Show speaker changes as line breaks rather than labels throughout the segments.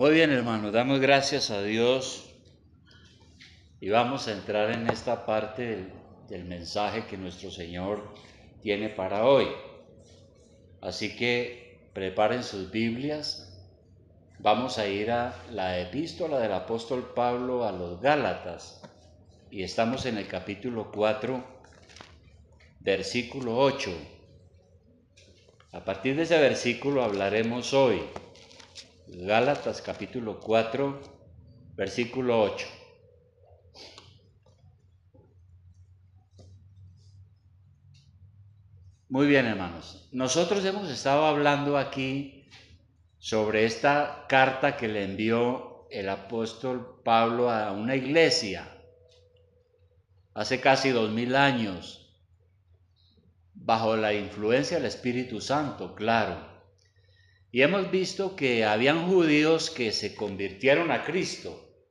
Muy bien, hermanos, damos gracias a Dios y vamos a entrar en esta parte del mensaje que nuestro Señor tiene para hoy. Así que preparen sus Biblias. Vamos a ir a la epístola del apóstol Pablo a los Gálatas y estamos en el capítulo 4, versículo 8. A partir de ese versículo hablaremos hoy. Gálatas capítulo 4, versículo 8. Muy bien, hermanos. Nosotros hemos estado hablando aquí sobre esta carta que le envió el apóstol Pablo a una iglesia hace casi 2000 años, bajo la influencia del Espíritu Santo, claro. Y hemos visto que habían judíos que se convirtieron a Cristo,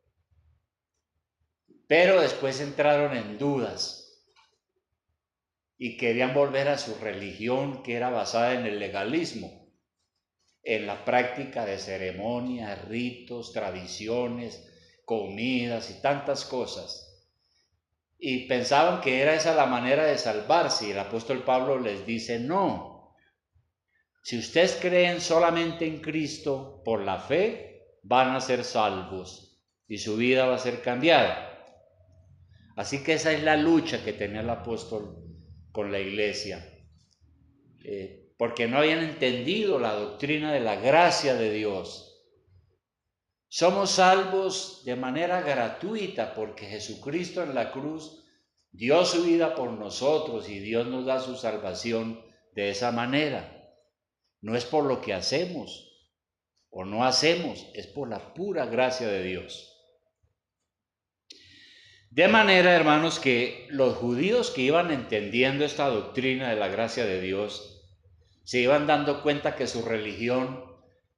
pero después entraron en dudas y querían volver a su religión, que era basada en el legalismo, en la práctica de ceremonias, ritos, tradiciones, comidas y tantas cosas. Y pensaban que era esa la manera de salvarse, y el apóstol Pablo les dice, no. Si ustedes creen solamente en Cristo por la fe, van a ser salvos y su vida va a ser cambiada. Así que esa es la lucha que tenía el apóstol con la iglesia, porque no habían entendido la doctrina de la gracia de Dios. Somos salvos de manera gratuita porque Jesucristo en la cruz dio su vida por nosotros y Dios nos da su salvación de esa manera. No es por lo que hacemos o no hacemos, es por la pura gracia de Dios. De manera, hermanos, que los judíos que iban entendiendo esta doctrina de la gracia de Dios se iban dando cuenta que su religión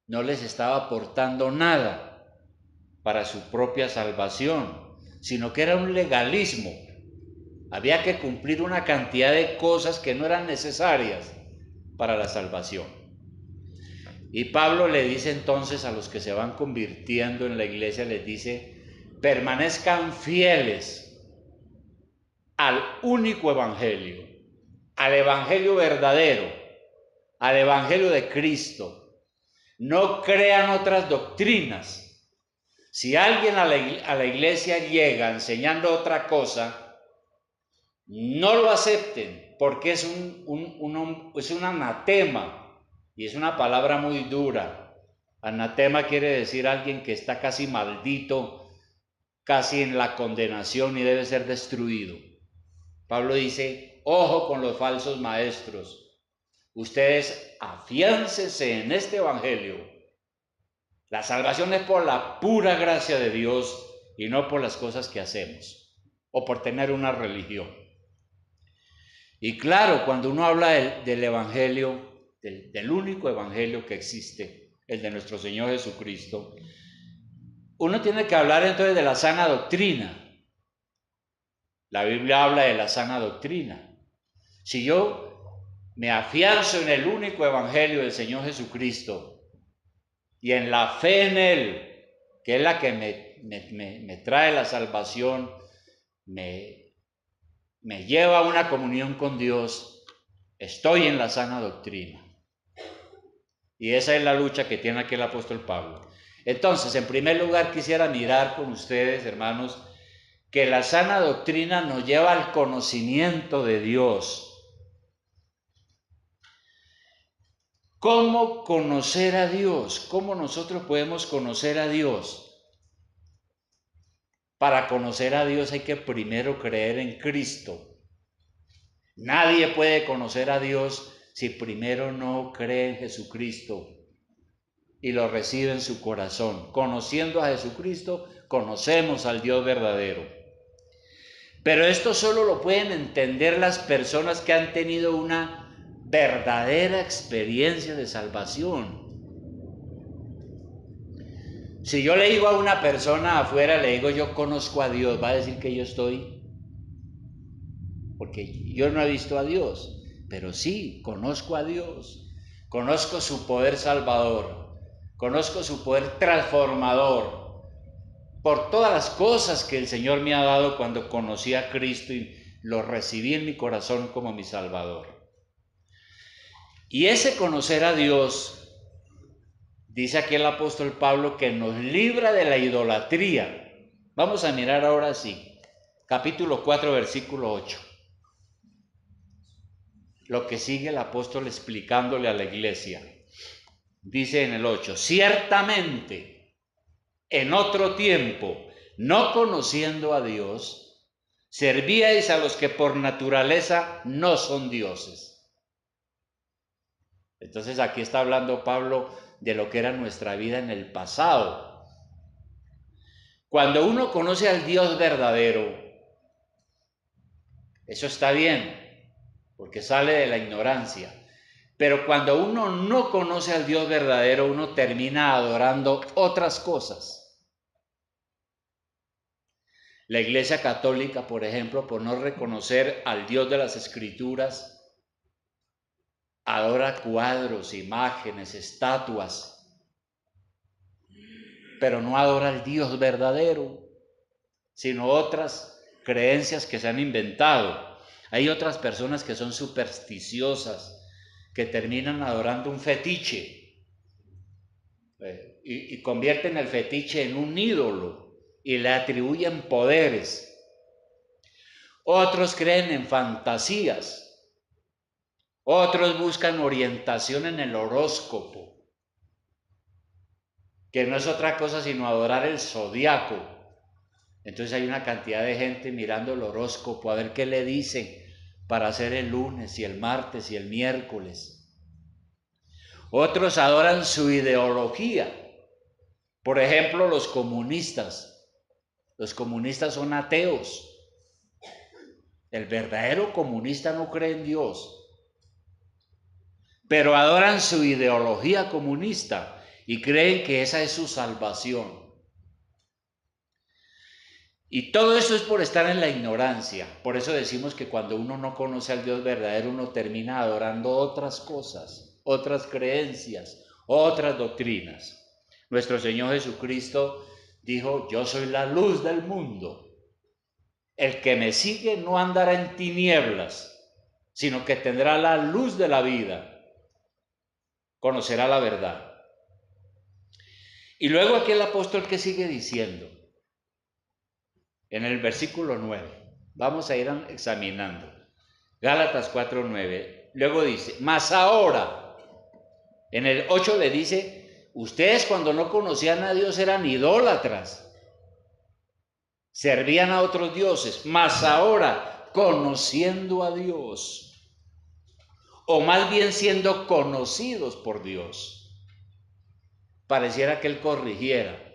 no les estaba aportando nada para su propia salvación, sino que era un legalismo. Había que cumplir una cantidad de cosas que no eran necesarias para la salvación. Y Pablo le dice entonces a los que se van convirtiendo en la iglesia, les dice, permanezcan fieles al único evangelio, al evangelio verdadero, al evangelio de Cristo. No crean otras doctrinas. Si alguien a la iglesia llega enseñando otra cosa, no lo acepten, porque es un anatema, y es una palabra muy dura. Anatema quiere decir alguien que está casi maldito, casi en la condenación y debe ser destruido. Pablo dice, ojo con los falsos maestros. Ustedes afiáncense en este evangelio. La salvación es por la pura gracia de Dios y no por las cosas que hacemos o por tener una religión. Y claro, cuando uno habla del evangelio, del único evangelio que existe, el de nuestro Señor Jesucristo, uno tiene que hablar entonces de la sana doctrina. La Biblia habla de la sana doctrina. Si yo me afianzo en el único evangelio del Señor Jesucristo y en la fe en Él, que es la que me trae la salvación, me lleva a una comunión con Dios, estoy en la sana doctrina. Y esa es la lucha que tiene aquí el apóstol Pablo. Entonces, en primer lugar, quisiera mirar con ustedes, hermanos, que la sana doctrina nos lleva al conocimiento de Dios. ¿Cómo conocer a Dios? ¿Cómo nosotros podemos conocer a Dios? Para conocer a Dios hay que primero creer en Cristo. Nadie puede conocer a Dios si primero no cree en Jesucristo y lo recibe en su corazón. Conociendo a Jesucristo, conocemos al Dios verdadero. Pero esto solo lo pueden entender las personas que han tenido una verdadera experiencia de salvación. Si yo le digo a una persona afuera, le digo yo conozco a Dios, va a decir que yo estoy, porque yo no he visto a Dios, pero sí, conozco a Dios, conozco su poder salvador, Conozco su poder transformador por todas las cosas que el Señor me ha dado cuando conocí a Cristo y lo recibí en mi corazón como mi Salvador. Y ese conocer a Dios, dice aquí el apóstol Pablo, que nos libra de la idolatría. Vamos a mirar ahora sí, capítulo 4, versículo 8. Lo que sigue el apóstol explicándole a la iglesia. Dice en el 8, ciertamente en otro tiempo, no conociendo a Dios, servíais a los que por naturaleza no son dioses. Entonces aquí está hablando Pablo de lo que era nuestra vida en el pasado. Cuando uno conoce al Dios verdadero, eso está bien, porque sale de la ignorancia. Pero cuando uno no conoce al Dios verdadero, uno termina adorando otras cosas. La Iglesia Católica, por ejemplo, por no reconocer al Dios de las Escrituras, adora cuadros, imágenes, estatuas, pero no adora al Dios verdadero, sino otras creencias que se han inventado. Hay otras personas que son supersticiosas, que terminan adorando un fetiche y convierten el fetiche en un ídolo y le atribuyen poderes. Otros creen en fantasías. Otros buscan orientación en el horóscopo, que no es otra cosa sino adorar el zodiaco. Entonces hay una cantidad de gente mirando el horóscopo a ver qué le dicen para hacer el lunes y el martes y el miércoles. Otros adoran su ideología. Por ejemplo, los comunistas. Los comunistas son ateos. El verdadero comunista no cree en Dios, pero adoran su ideología comunista y creen que esa es su salvación. Y todo eso es por estar en la ignorancia. Por eso decimos que cuando uno no conoce al Dios verdadero, uno termina adorando otras cosas, otras creencias, otras doctrinas. Nuestro Señor Jesucristo dijo, yo soy la luz del mundo. El que me sigue no andará en tinieblas, sino que tendrá la luz de la vida. Conocerá la verdad. Y luego aquí el apóstol que sigue diciendo, en el versículo 9, vamos a ir examinando, Gálatas 4:9, luego dice, mas ahora, en el 8 le dice, ustedes cuando no conocían a Dios eran idólatras, servían a otros dioses, mas ahora, conociendo a Dios, o más bien siendo conocidos por Dios, pareciera que él corrigiera.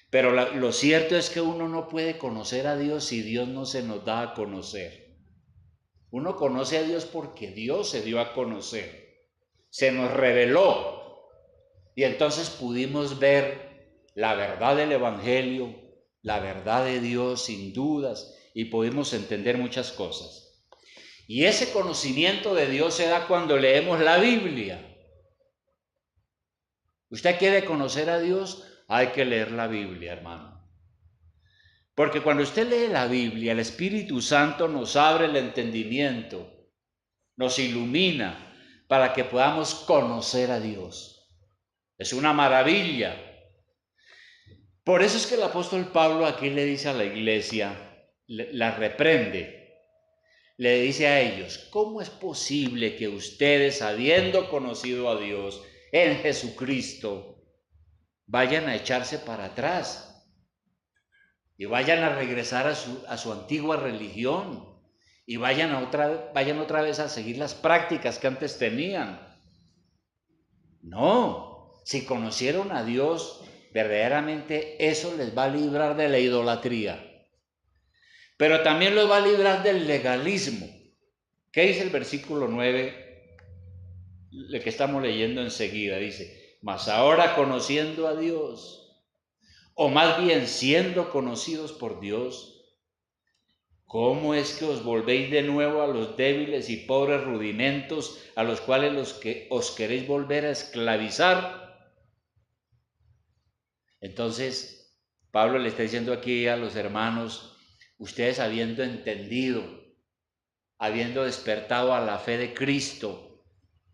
Pero lo cierto es que uno no puede conocer a Dios si Dios no se nos da a conocer. Uno conoce a Dios porque Dios se dio a conocer, se nos reveló y entonces pudimos ver la verdad del Evangelio, la verdad de Dios sin dudas y pudimos entender muchas cosas. Y ese conocimiento de Dios se da cuando leemos la Biblia. ¿Usted quiere conocer a Dios? Hay que leer la Biblia, hermano. Porque cuando usted lee la Biblia, el Espíritu Santo nos abre el entendimiento, nos ilumina para que podamos conocer a Dios. Es una maravilla. Por eso es que el apóstol Pablo aquí le dice a la iglesia, la reprende, le dice a ellos, ¿cómo es posible que ustedes, habiendo conocido a Dios en Jesucristo, vayan a echarse para atrás y vayan a regresar a su antigua religión y vayan otra vez a seguir las prácticas que antes tenían? No, si conocieron a Dios, verdaderamente eso les va a librar de la idolatría, pero también los va a librar del legalismo. ¿Qué dice el versículo 9? El que estamos leyendo enseguida, dice, mas ahora conociendo a Dios, o más bien siendo conocidos por Dios, ¿cómo es que os volvéis de nuevo a los débiles y pobres rudimentos a los cuales os queréis volver a esclavizar? Entonces, Pablo le está diciendo aquí a los hermanos, ustedes habiendo entendido, habiendo despertado a la fe de Cristo,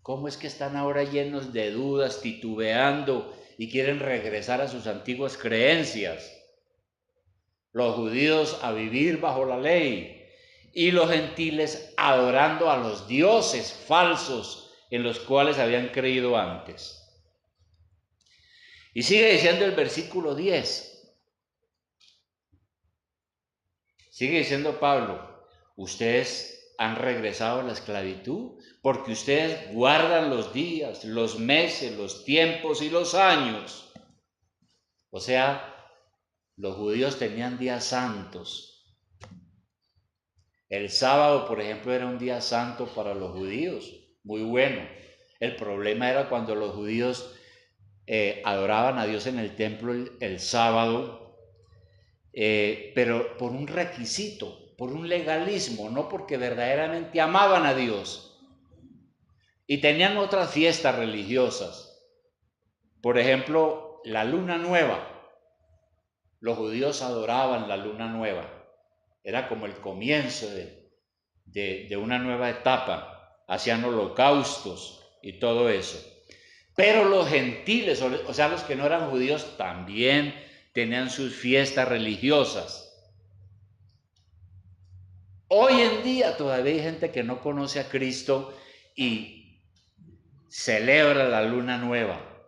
¿cómo es que están ahora llenos de dudas, titubeando y quieren regresar a sus antiguas creencias? Los judíos a vivir bajo la ley y los gentiles adorando a los dioses falsos en los cuales habían creído antes. Y sigue diciendo el versículo 10. Sigue diciendo Pablo, ustedes han regresado a la esclavitud porque ustedes guardan los días, los meses, los tiempos y los años. O sea, los judíos tenían días santos. El sábado, por ejemplo, era un día santo para los judíos, muy bueno. El problema era cuando los judíos adoraban a Dios en el templo el sábado, pero por un requisito, por un legalismo, no porque verdaderamente amaban a Dios. Y tenían otras fiestas religiosas. Por ejemplo, la luna nueva. Los judíos adoraban la luna nueva. Era como el comienzo de una nueva etapa. Hacían holocaustos y todo eso. Pero los gentiles, o sea, los que no eran judíos, también tenían sus fiestas religiosas. Hoy en día todavía hay gente que no conoce a Cristo y celebra la luna nueva,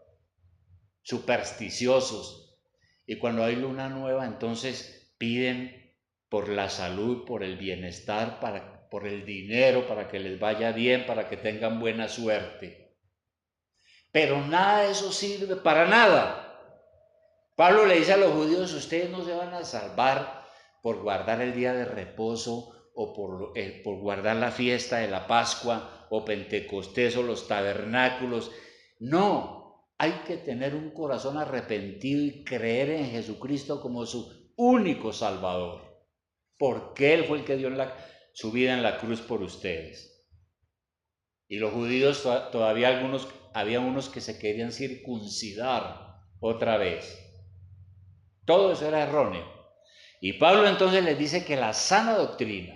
supersticiosos. Y cuando hay luna nueva, entonces piden por la salud, por el bienestar, por el dinero, para que les vaya bien, para que tengan buena suerte. Pero nada de eso sirve para nada. Pablo le dice a los judíos, ustedes no se van a salvar por guardar el día de reposo o por guardar la fiesta de la Pascua o Pentecostés o los tabernáculos. No, hay que tener un corazón arrepentido y creer en Jesucristo como su único Salvador, porque Él fue el que dio su vida en la cruz por ustedes. Y los judíos todavía había unos que se querían circuncidar otra vez. Todo eso era erróneo. Y Pablo entonces les dice que la sana doctrina,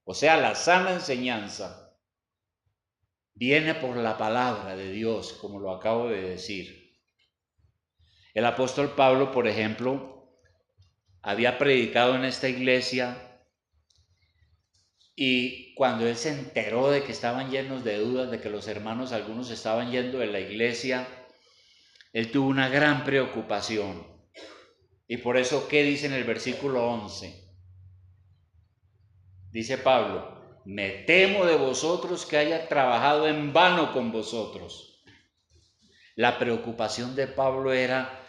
o sea, la sana enseñanza, viene por la palabra de Dios, como lo acabo de decir. El apóstol Pablo, por ejemplo, había predicado en esta iglesia y cuando él se enteró de que estaban llenos de dudas, de que los hermanos algunos estaban yendo de la iglesia, él tuvo una gran preocupación. Y por eso, ¿qué dice en el versículo 11? Dice Pablo, me temo de vosotros que haya trabajado en vano con vosotros. La preocupación de Pablo era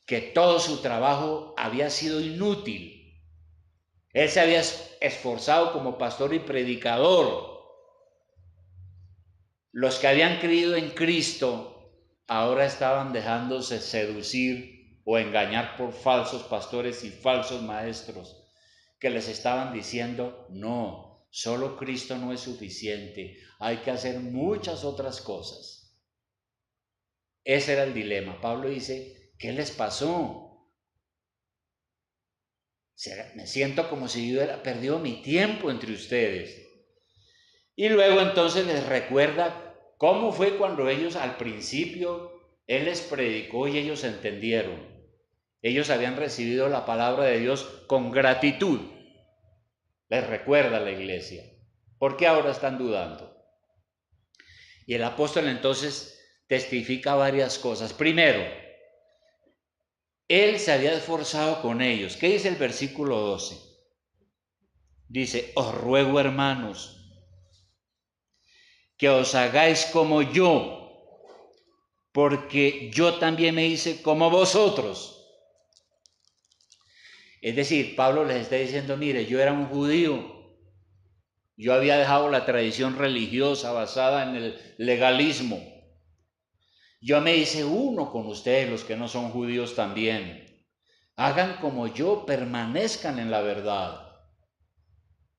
que todo su trabajo había sido inútil. Él se había esforzado como pastor y predicador. Los que habían creído en Cristo ahora estaban dejándose seducir o engañar por falsos pastores y falsos maestros que les estaban diciendo, no, solo Cristo no es suficiente, hay que hacer muchas otras cosas. Ese era el dilema. Pablo dice, ¿qué les pasó? Me siento como si yo hubiera perdido mi tiempo entre ustedes. Y luego entonces les recuerda cómo fue cuando ellos al principio, él les predicó y ellos entendieron. Ellos habían recibido la palabra de Dios con gratitud. Les recuerda la iglesia. ¿Por qué ahora están dudando? Y el apóstol entonces testifica varias cosas. Primero, él se había esforzado con ellos. ¿Qué dice el versículo 12? Dice, os ruego, hermanos, que os hagáis como yo, porque yo también me hice como vosotros. Es decir, Pablo les está diciendo, mire, yo era un judío, yo había dejado la tradición religiosa basada en el legalismo. Yo me hice uno con ustedes, los que no son judíos también. Hagan como yo, permanezcan en la verdad,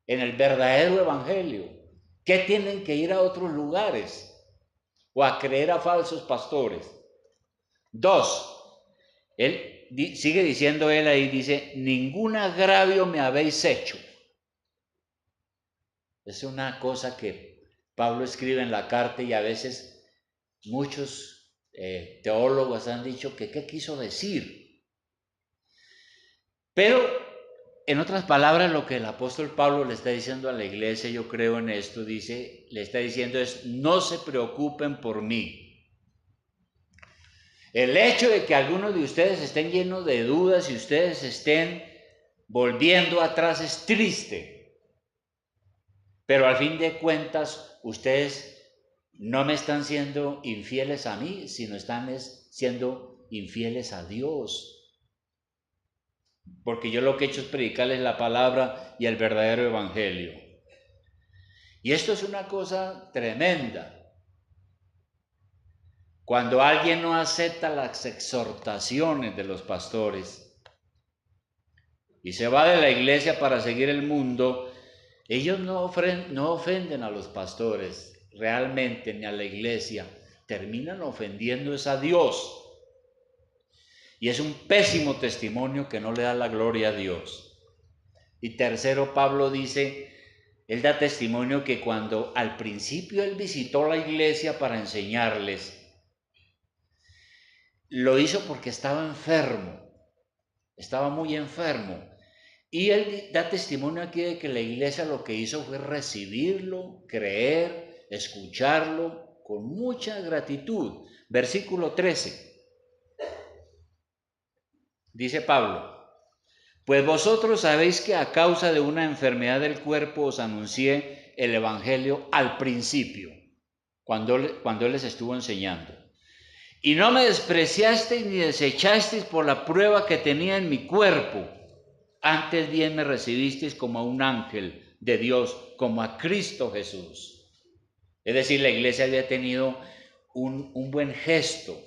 en el verdadero evangelio. ¿Qué tienen que ir a otros lugares o a creer a falsos pastores? Dos, él sigue diciendo él ahí, dice, ningún agravio me habéis hecho. Es una cosa que Pablo escribe en la carta y a veces muchos teólogos han dicho que qué quiso decir. Pero en otras palabras, lo que el apóstol Pablo le está diciendo a la iglesia, yo creo en esto, dice, le está diciendo es, no se preocupen por mí. El hecho de que algunos de ustedes estén llenos de dudas y ustedes estén volviendo atrás es triste. Pero al fin de cuentas, ustedes no me están siendo infieles a mí, sino están siendo infieles a Dios. Porque yo lo que he hecho es predicarles la palabra y el verdadero evangelio. Y esto es una cosa tremenda. Cuando alguien no acepta las exhortaciones de los pastores y se va de la iglesia para seguir el mundo, ellos no ofenden a los pastores realmente ni a la iglesia, terminan ofendiendo a Dios. Y es un pésimo testimonio que no le da la gloria a Dios. Y tercero, Pablo dice, él da testimonio que cuando al principio él visitó la iglesia para enseñarles, lo hizo porque estaba enfermo, estaba muy enfermo. Y él da testimonio aquí de que la iglesia lo que hizo fue recibirlo, creer, escucharlo con mucha gratitud. Versículo 13. Dice Pablo, pues vosotros sabéis que a causa de una enfermedad del cuerpo os anuncié el evangelio al principio, cuando él les estuvo enseñando. Y no me despreciasteis ni desechasteis por la prueba que tenía en mi cuerpo. Antes bien me recibisteis como a un ángel de Dios, como a Cristo Jesús. Es decir, la iglesia había tenido un buen gesto.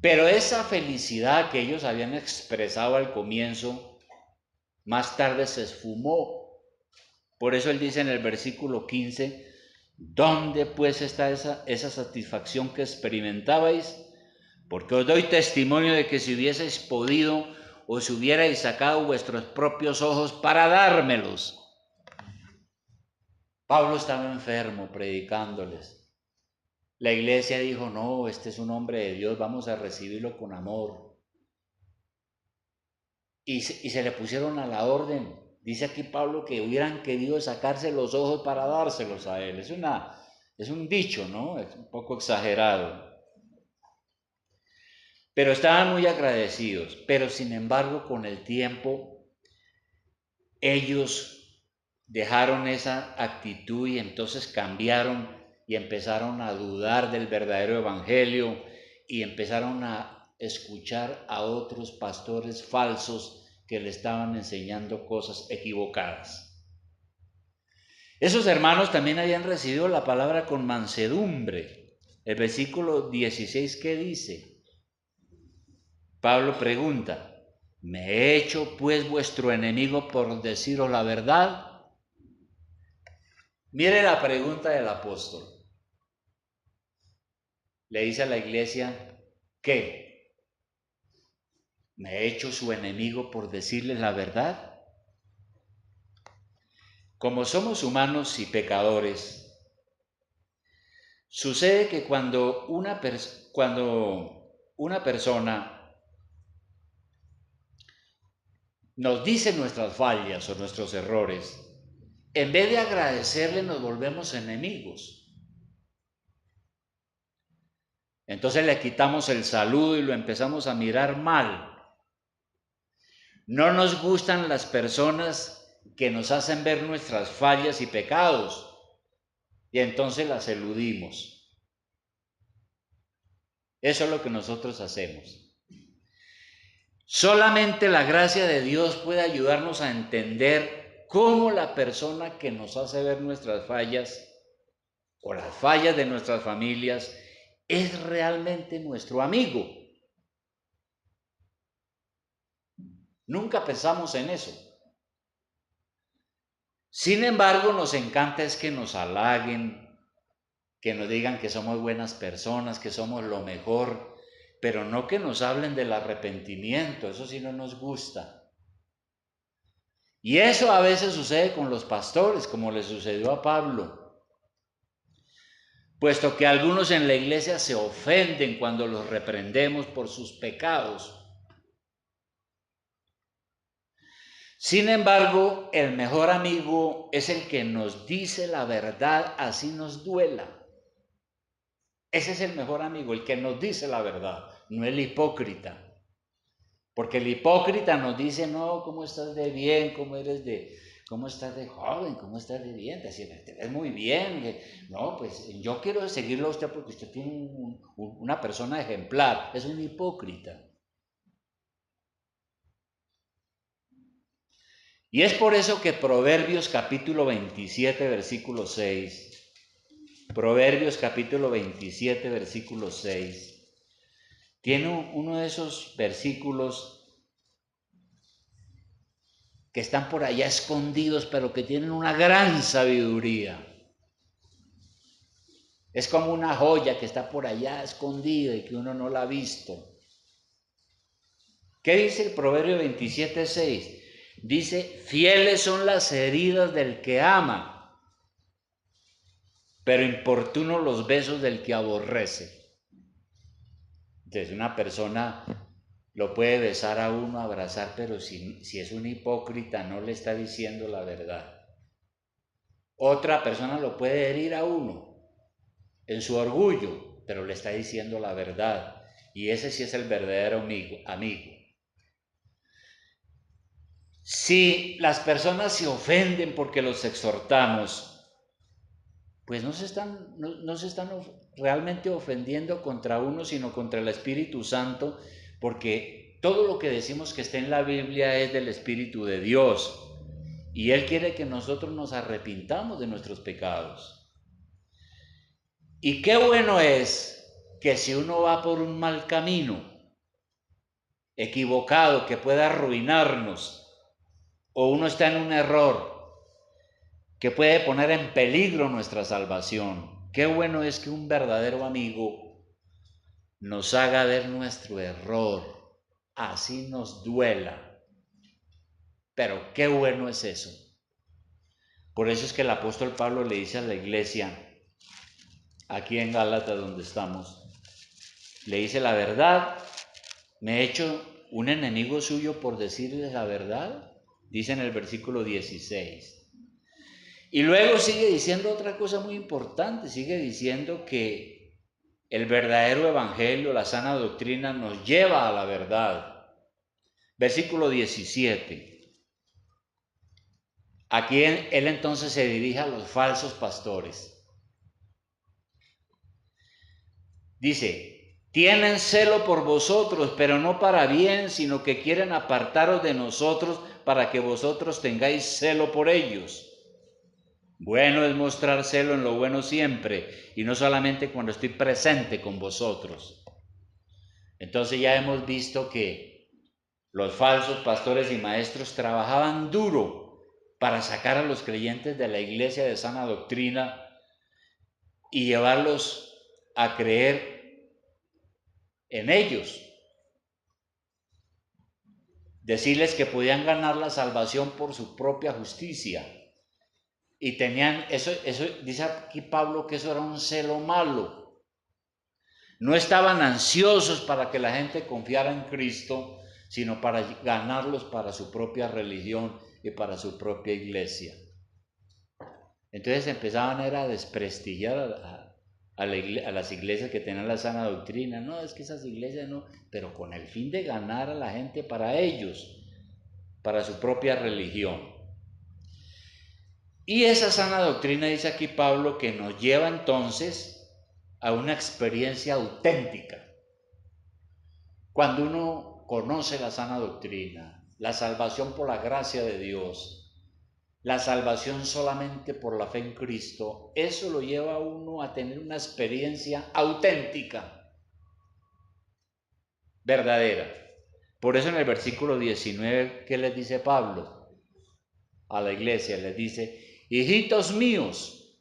Pero esa felicidad que ellos habían expresado al comienzo, más tarde se esfumó. Por eso él dice en el versículo 15, ¿dónde pues está esa satisfacción que experimentabais? Porque os doy testimonio de que si hubieseis podido, os hubierais sacado vuestros propios ojos para dármelos. Pablo estaba enfermo predicándoles. La iglesia dijo, no, este es un hombre de Dios, vamos a recibirlo con amor. Y se le pusieron a la orden. Dice aquí Pablo que hubieran querido sacarse los ojos para dárselos a él. Es un dicho, ¿no? Es un poco exagerado. Pero estaban muy agradecidos. Pero sin embargo, con el tiempo, ellos dejaron esa actitud y entonces cambiaron y empezaron a dudar del verdadero evangelio y empezaron a escuchar a otros pastores falsos que le estaban enseñando cosas equivocadas. Esos hermanos también habían recibido la palabra con mansedumbre. El versículo 16, ¿qué dice? Pablo pregunta, ¿me he hecho pues vuestro enemigo por deciros la verdad? Mire la pregunta del apóstol. Le dice a la iglesia, ¿qué? ¿Me he hecho su enemigo por decirles la verdad? Como somos humanos y pecadores, sucede que cuando una persona nos dice nuestras fallas o nuestros errores, en vez de agradecerle nos volvemos enemigos. Entonces le quitamos el saludo y lo empezamos a mirar mal. No nos gustan las personas que nos hacen ver nuestras fallas y pecados y entonces las eludimos. Eso es lo que nosotros hacemos. Solamente la gracia de Dios puede ayudarnos a entender cómo la persona que nos hace ver nuestras fallas o las fallas de nuestras familias es realmente nuestro amigo. Nunca pensamos en eso. Sin embargo, nos encanta es que nos halaguen, que nos digan que somos buenas personas, que somos lo mejor. pero no que nos hablen del arrepentimiento, eso sí no nos gusta. Y eso a veces sucede con los pastores, como le sucedió a Pablo, puesto que algunos en la iglesia se ofenden cuando los reprendemos por sus pecados. Sin embargo, el mejor amigo es el que nos dice la verdad, así nos duela. Ese es el mejor amigo, el que nos dice la verdad, no el hipócrita. Porque el hipócrita nos dice, no, ¿cómo estás de bien? ¿Cómo estás de joven? ¿Cómo estás de bien? Te ves muy bien. No, pues yo quiero seguirlo a usted porque usted tiene una persona ejemplar. Es un hipócrita. Y es por eso que Proverbios capítulo 27, versículo 6, Proverbios capítulo 27, versículo 6, tiene uno de esos versículos que están por allá escondidos, pero que tienen una gran sabiduría. Es como una joya que está por allá escondida y que uno no la ha visto. ¿Qué dice el Proverbio 27, 6? Dice, fieles son las heridas del que ama, pero importunos los besos del que aborrece. Entonces una persona lo puede besar a uno, abrazar, pero si es un hipócrita no le está diciendo la verdad. Otra persona lo puede herir a uno en su orgullo, pero le está diciendo la verdad. Y ese sí es el verdadero amigo. Si las personas se ofenden porque los exhortamos, pues no se están realmente ofendiendo contra uno, sino contra el Espíritu Santo, porque todo lo que decimos que está en la Biblia es del Espíritu de Dios, y Él quiere que nosotros nos arrepintamos de nuestros pecados. Y qué bueno es que si uno va por un mal camino, equivocado, que pueda arruinarnos, o uno está en un error que puede poner en peligro nuestra salvación, qué bueno es que un verdadero amigo nos haga ver nuestro error, así nos duela. Pero qué bueno es eso. Por eso es que el apóstol Pablo le dice a la iglesia, aquí en Gálatas donde estamos, le dice la verdad, me he hecho un enemigo suyo por decirles la verdad, dice en el versículo 16. Y luego sigue diciendo otra cosa muy importante, sigue diciendo que el verdadero evangelio, la sana doctrina, nos lleva a la verdad. Versículo 17. Aquí él entonces se dirige a los falsos pastores. Dice, tienen celo por vosotros, pero no para bien, sino que quieren apartaros de nosotros para que vosotros tengáis celo por ellos. Bueno es mostrar celo en lo bueno siempre, y no solamente cuando estoy presente con vosotros. Entonces ya hemos visto que los falsos pastores y maestros trabajaban duro para sacar a los creyentes de la iglesia de sana doctrina y llevarlos a creer en ellos. Decirles que podían ganar la salvación por su propia justicia. Y tenían, eso dice aquí Pablo que eso era un celo malo. No estaban ansiosos para que la gente confiara en Cristo, sino para ganarlos para su propia religión y para su propia iglesia. Entonces empezaban a desprestigiar a las iglesias que tenían la sana doctrina. No, es que esas iglesias no, pero con el fin de ganar a la gente para ellos, para su propia religión. Y esa sana doctrina, dice aquí Pablo, que nos lleva entonces a una experiencia auténtica. Cuando uno conoce la sana doctrina, la salvación por la gracia de Dios, la salvación solamente por la fe en Cristo, eso lo lleva a uno a tener una experiencia auténtica, verdadera. Por eso en el versículo 19, ¿qué les dice Pablo a la iglesia? Les dice, hijitos míos.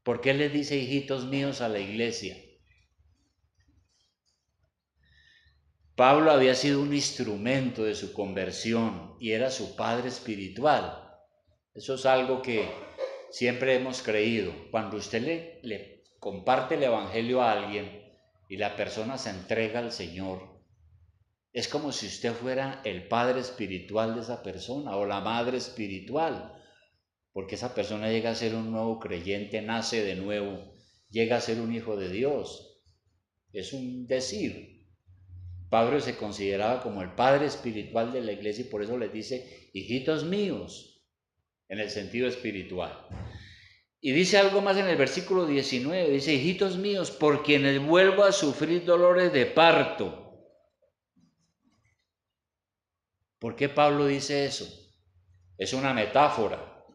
¿Por qué les dice hijitos míos a la iglesia? Pablo había sido un instrumento de su conversión y era su padre espiritual. Eso es algo que siempre hemos creído. Cuando usted le comparte el evangelio a alguien y la persona se entrega al Señor, es como si usted fuera el padre espiritual de esa persona o la madre espiritual, porque esa persona llega a ser un nuevo creyente, nace de nuevo, llega a ser un hijo de Dios. Es un decir. Pablo se consideraba como el padre espiritual de la iglesia y por eso les dice, hijitos míos, en el sentido espiritual. Y dice algo más en el versículo 19, dice, hijitos míos, por quienes vuelvo a sufrir dolores de parto. ¿Por qué Pablo dice eso? Es una metáfora,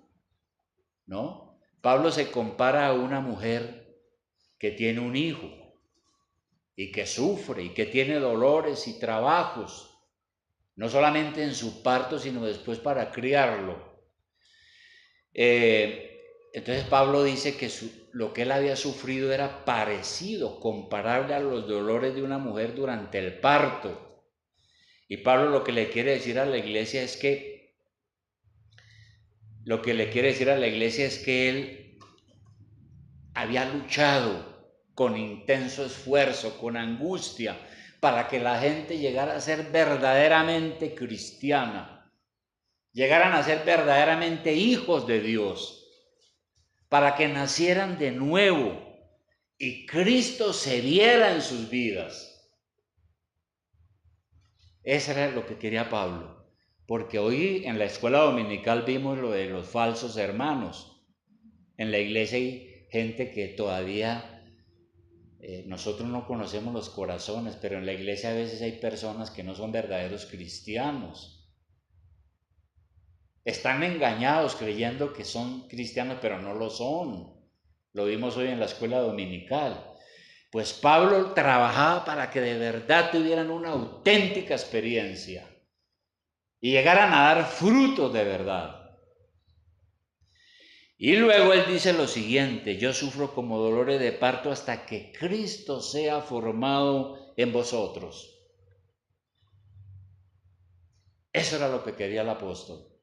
¿no? Pablo se compara a una mujer que tiene un hijo y que sufre y que tiene dolores y trabajos, no solamente en su parto, sino después para criarlo. Entonces Pablo dice que lo que él había sufrido era parecido, comparable a los dolores de una mujer durante el parto. Y Pablo lo que le quiere decir a la iglesia es que él había luchado con intenso esfuerzo, con angustia, para que la gente llegara a ser verdaderamente cristiana, llegaran a ser verdaderamente hijos de Dios, para que nacieran de nuevo y Cristo se viera en sus vidas. Eso era lo que quería Pablo, porque hoy en la escuela dominical vimos lo de los falsos hermanos. En la iglesia hay gente que todavía, nosotros no conocemos los corazones, pero en la iglesia a veces hay personas que no son verdaderos cristianos. Están engañados creyendo que son cristianos, pero no lo son. Lo vimos hoy en la escuela dominical. Pues Pablo trabajaba para que de verdad tuvieran una auténtica experiencia y llegaran a dar frutos de verdad. Y luego él dice lo siguiente, yo sufro como dolores de parto hasta que Cristo sea formado en vosotros. Eso era lo que quería el apóstol.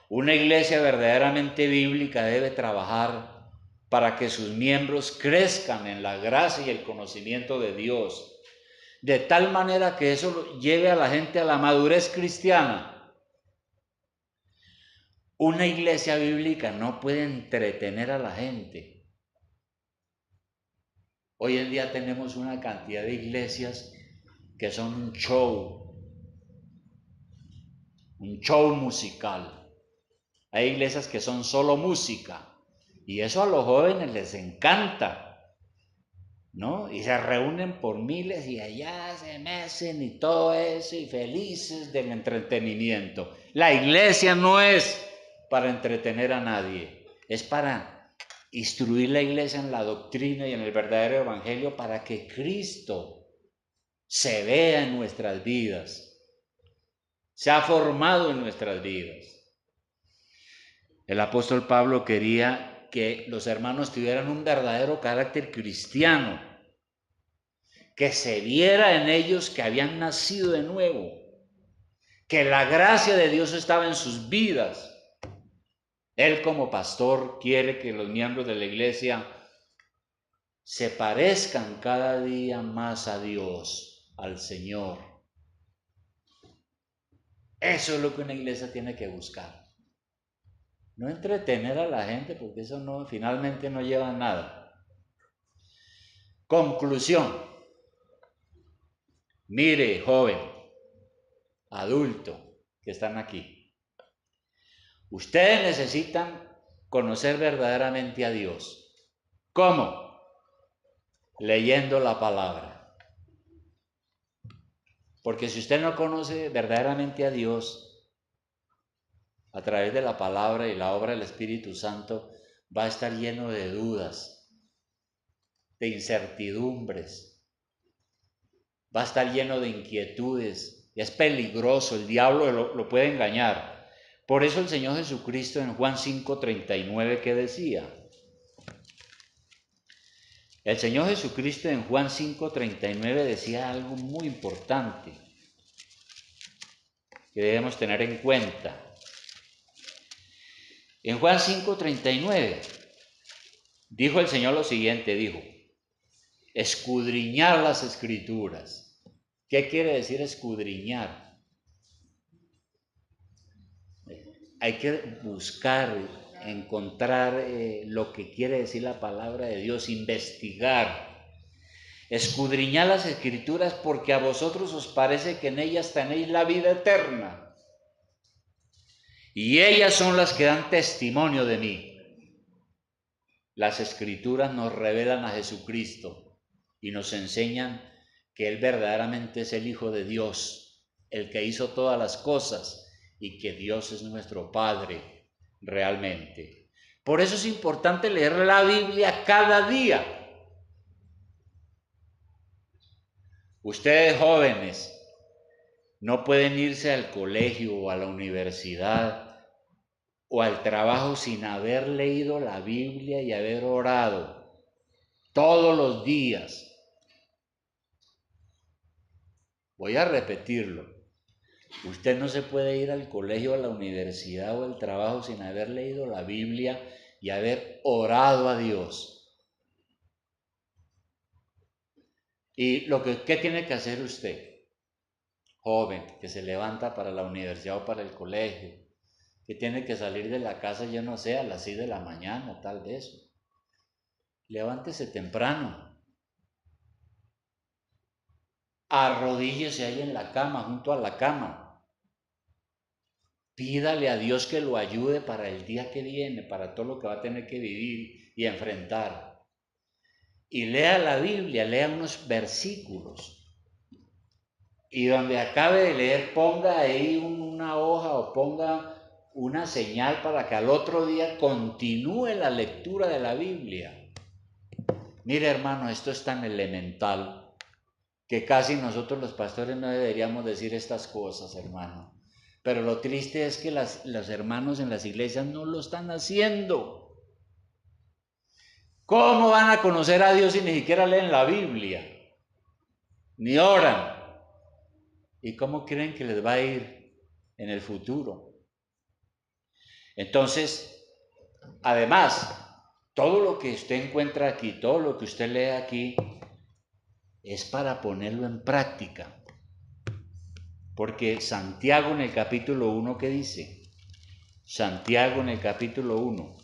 Una iglesia verdaderamente bíblica debe trabajar para que sus miembros crezcan en la gracia y el conocimiento de Dios, de tal manera que eso lleve a la gente a la madurez cristiana. Una iglesia bíblica no puede entretener a la gente. Hoy en día tenemos una cantidad de iglesias que son un show musical. Hay iglesias que son solo música y eso a los jóvenes les encanta, ¿no? Y se reúnen por miles y allá se mecen y todo eso y felices del entretenimiento. La iglesia no es para entretener a nadie, es para instruir la iglesia en la doctrina y en el verdadero evangelio para que Cristo se vea en nuestras vidas, se ha formado en nuestras vidas. El apóstol Pablo quería que los hermanos tuvieran un verdadero carácter cristiano, que se viera en ellos que habían nacido de nuevo, que la gracia de Dios estaba en sus vidas. Él como pastor quiere que los miembros de la iglesia se parezcan cada día más a Dios, al Señor. Eso es lo que una iglesia tiene que buscar. No entretener a la gente porque eso no, finalmente no lleva a nada. Conclusión. Mire, joven, adulto que están aquí. Ustedes necesitan conocer verdaderamente a Dios. ¿Cómo? Leyendo la palabra. Porque si usted no conoce verdaderamente a Dios a través de la palabra y la obra del Espíritu Santo, va a estar lleno de dudas, de incertidumbres, va a estar lleno de inquietudes. Es peligroso, el diablo lo puede engañar. Por eso el Señor Jesucristo en Juan 5:39, ¿qué decía? El Señor Jesucristo en Juan 5:39 decía algo muy importante que debemos tener en cuenta. En Juan 5:39 dijo el Señor lo siguiente, dijo, escudriñar las Escrituras. ¿Qué quiere decir escudriñar? Hay que buscar, encontrar lo que quiere decir la palabra de Dios, investigar. Escudriñad las Escrituras porque a vosotros os parece que en ellas tenéis la vida eterna. Y ellas son las que dan testimonio de mí. Las Escrituras nos revelan a Jesucristo y nos enseñan que Él verdaderamente es el Hijo de Dios, el que hizo todas las cosas y que Dios es nuestro Padre realmente. Por eso es importante leer la Biblia cada día. Ustedes jóvenes no pueden irse al colegio o a la universidad o al trabajo sin haber leído la Biblia y haber orado todos los días. Voy a repetirlo. Usted no se puede ir al colegio, a la universidad o al trabajo sin haber leído la Biblia y haber orado a Dios. ¿Y qué tiene que hacer usted, joven, que se levanta para la universidad o para el colegio, que tiene que salir de la casa, yo no sé, a las 6 de la mañana, tal vez? Levántese temprano. Arrodíllese ahí en la cama, junto a la cama. Pídale a Dios que lo ayude para el día que viene, para todo lo que va a tener que vivir y enfrentar. Y lea la Biblia, lea unos versículos. Y donde acabe de leer, ponga ahí una hoja o ponga una señal para que al otro día continúe la lectura de la Biblia. Mire, hermano, esto es tan elemental que casi nosotros los pastores no deberíamos decir estas cosas, hermano. Pero lo triste es que los hermanos en las iglesias no lo están haciendo. ¿Cómo van a conocer a Dios si ni siquiera leen la Biblia? Ni oran. ¿Y cómo creen que les va a ir en el futuro? Entonces, además, todo lo que usted encuentra aquí, todo lo que usted lee aquí, es para ponerlo en práctica. Porque Santiago en el capítulo 1, ¿qué dice? Santiago en el capítulo 1.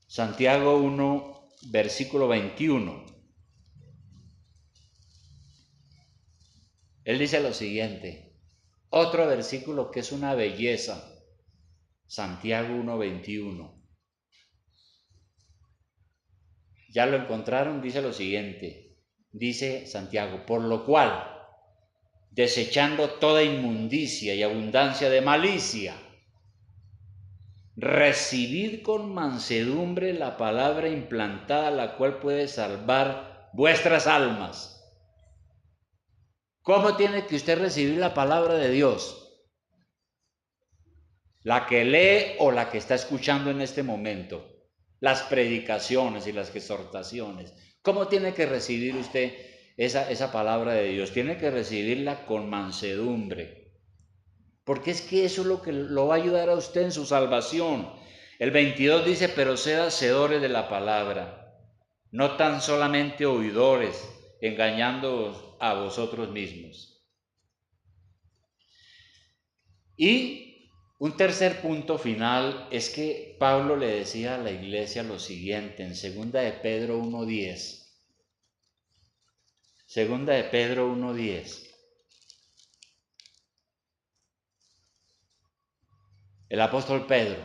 Santiago 1, versículo 21. Él dice lo siguiente, otro versículo que es una belleza, Santiago 1, 21. ¿Ya lo encontraron? Dice lo siguiente, dice Santiago, por lo cual, desechando toda inmundicia y abundancia de malicia, recibid con mansedumbre la palabra implantada, la cual puede salvar vuestras almas. ¿Cómo tiene que usted recibir la palabra de Dios? La que lee o la que está escuchando en este momento. Las predicaciones y las exhortaciones. ¿Cómo tiene que recibir usted esa palabra de Dios? Tiene que recibirla con mansedumbre. Porque es que eso es lo que lo va a ayudar a usted en su salvación. El 22 dice, pero sed hacedores de la palabra, no tan solamente oidores, engañándoos a vosotros mismos. Y un tercer punto final es que Pablo le decía a la iglesia lo siguiente en 2 de Pedro 1:10. 2 de Pedro 1:10. El apóstol Pedro,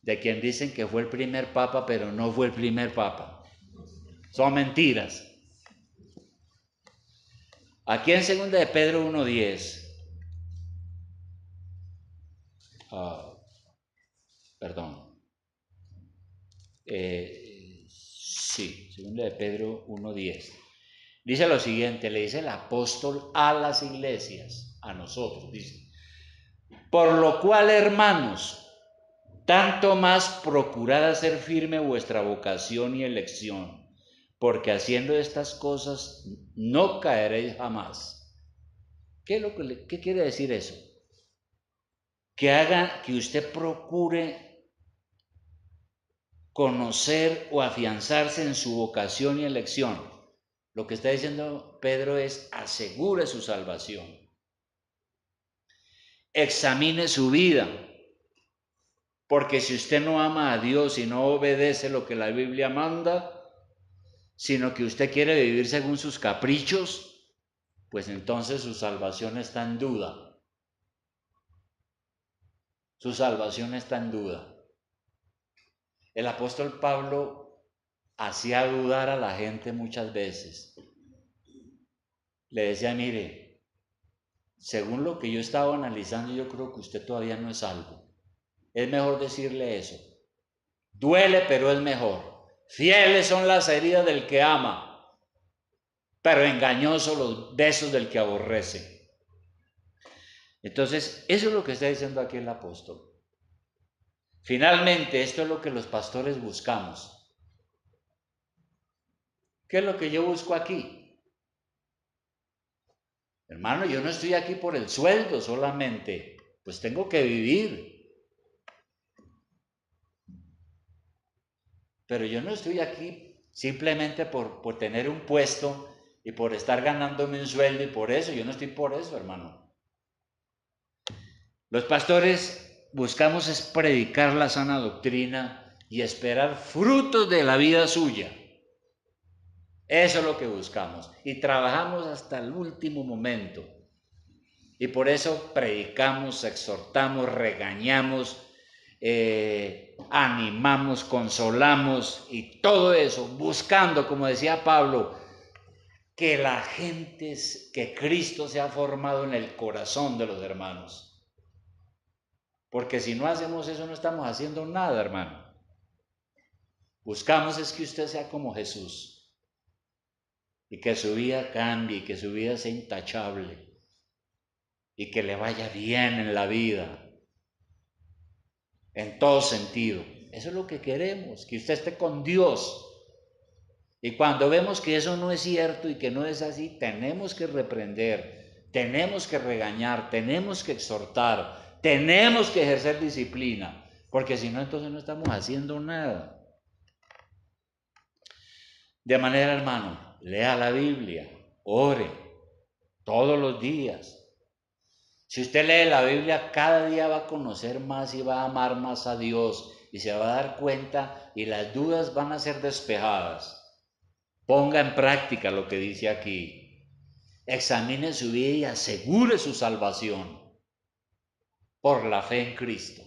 de quien dicen que fue el primer papa, pero no fue el primer papa. Son mentiras. Aquí en 2 de Pedro 1:10, perdón, sí, 2 de Pedro 1:10, dice lo siguiente, le dice el apóstol a las iglesias, a nosotros, dice, por lo cual, hermanos, tanto más procurad hacer firme vuestra vocación y elección, porque haciendo estas cosas no caeréis jamás. ¿Qué quiere decir eso? Que usted procure conocer o afianzarse en su vocación y elección. Lo que está diciendo Pedro es: asegure su salvación. Examine su vida, porque si usted no ama a Dios y no obedece lo que la Biblia manda, sino que usted quiere vivir según sus caprichos, pues entonces su salvación está en duda. Su salvación está en duda. El apóstol Pablo hacía dudar a la gente muchas veces. Le decía: mire, según lo que yo estaba analizando, yo creo que usted todavía no es salvo. Es mejor decirle eso. Duele, pero es mejor. Fieles son las heridas del que ama, pero engañosos los besos del que aborrece. Entonces, eso es lo que está diciendo aquí el apóstol. Finalmente, esto es lo que los pastores buscamos. ¿Qué es lo que yo busco aquí? Hermano, yo no estoy aquí por el sueldo solamente, pues tengo que vivir. Pero yo no estoy aquí simplemente por tener un puesto y por estar ganándome un sueldo, y por eso, yo no estoy por eso, hermano. Los pastores buscamos es predicar la sana doctrina y esperar frutos de la vida suya. Eso es lo que buscamos, y trabajamos hasta el último momento. Y por eso predicamos, exhortamos, regañamos, animamos, consolamos y todo eso, buscando, como decía Pablo, que la gente, que Cristo sea formado en el corazón de los hermanos. Porque si no hacemos eso, no estamos haciendo nada, hermano. Buscamos es que usted sea como Jesús y que su vida cambie y que su vida sea intachable y que le vaya bien en la vida, en todo sentido. Eso es lo que queremos, que usted esté con Dios. Y cuando vemos que eso no es cierto y que no es así, tenemos que reprender, tenemos que regañar, tenemos que exhortar, tenemos que ejercer disciplina, porque si no, entonces no estamos haciendo nada. De manera, hermano, lea la Biblia, ore todos los días. Si usted lee la Biblia, cada día va a conocer más y va a amar más a Dios y se va a dar cuenta y las dudas van a ser despejadas. Ponga en práctica lo que dice aquí. Examine su vida y asegure su salvación por la fe en Cristo.